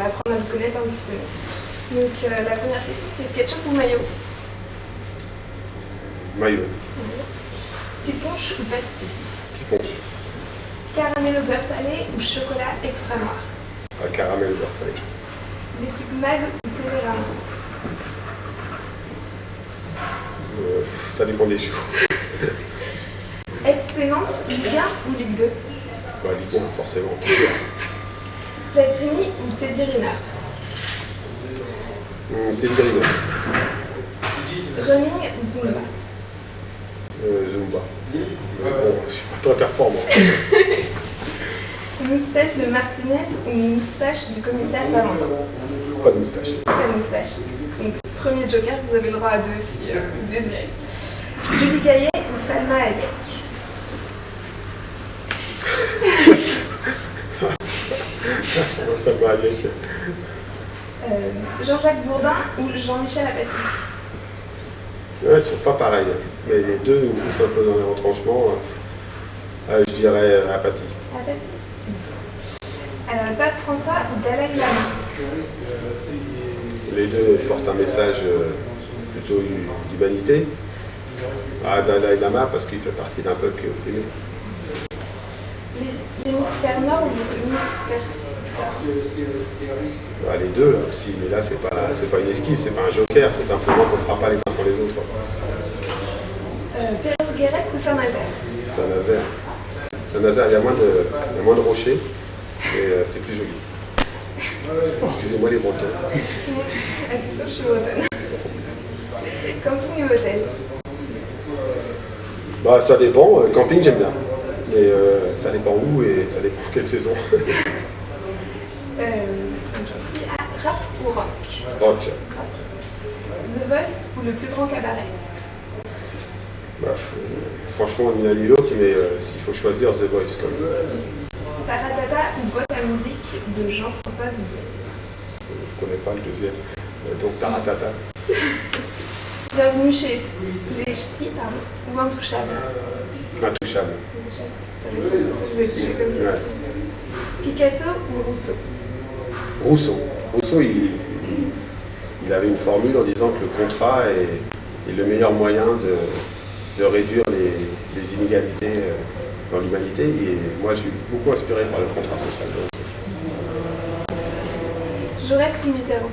apprendre à vous connaître un petit peu. Donc la première question, c'est ketchup ou mayo? Mayo. Petite ponche ou pastis? Petite ponche. Caramel au beurre salé ou chocolat extra noir? Caramel beurre salé. Des trucs mag ou Télérama? Ça dépend des jours. FC Nantes, Ligue 1 ou Ligue 2? Ligue 1, forcément. Platini ou Teddy Riner? Teddy Riner. Running ou Zumba? Zumba. Bon, je suis pas très performant. Moustache de Martinez ou moustache du commissaire Valentin? Pas de moustache. Pas de moustache. Donc, premier joker, vous avez le droit à 2 si vous désirez. Julie Gaillet ou Salma Hayek? Salma Hayek. Jean-Jacques Bourdin ou Jean-Michel Apathy? Ouais, ils sont pas pareils. Mais les deux nous poussent un peu dans les retranchements. Je dirais Apathy. Apathy. Alors, le pape François ou Dalai Lama? Les deux portent un message plutôt d'humanité. Dalai Lama parce qu'il fait partie d'un peuple qui est opprimé. L'hémisphère nord ou l'hémisphère sud? Les deux là aussi, mais là c'est pas une esquive, c'est pas un joker, c'est simplement qu'on ne fera pas les uns sans les autres. Pérez-Guirec ou Saint-Nazaire? Saint-Nazaire. Saint-Nazaire, il y a moins de rochers et c'est plus joli. Excusez-moi les Bretons. Attention, je suis bretonne. Camping ou hôtel? Ça dépend, camping j'aime bien. Mais ça dépend où et ça dépend quelle saison. J'en suis à rap ou rock? Rock. The Voice ou le plus grand cabaret? Franchement, ni l'un ni l'autre, mais s'il faut choisir The Voice comme. Taratata ou boîte à musique de Jean-François Zillet? Je connais pas le deuxième. Donc Taratata. Bienvenue chez les Ch'tis, ou Intouchable? Intouchable. Ça vous est touché comme ça. Ouais. Picasso ou Rousseau? Rousseau. Rousseau, il avait une formule en disant que le contrat est le meilleur moyen de réduire les inégalités dans l'humanité. Et moi, je suis beaucoup inspiré par le contrat social de Rousseau. Jaurès ou Mitterrand?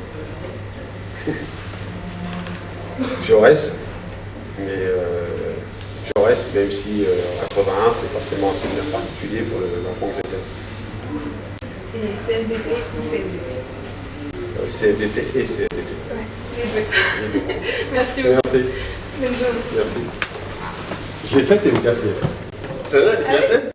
Jaurès, mais Jaurès, même si en 81, c'est forcément un souvenir particulier pour l'enfant que j'étais. Et CFDT ou CFDT? CFDT et CFDT. Ouais, les deux. Merci beaucoup. Merci. Bonne journée. Merci. Je l'ai fait et vous l'avez fait. C'est vrai, je l'ai fait.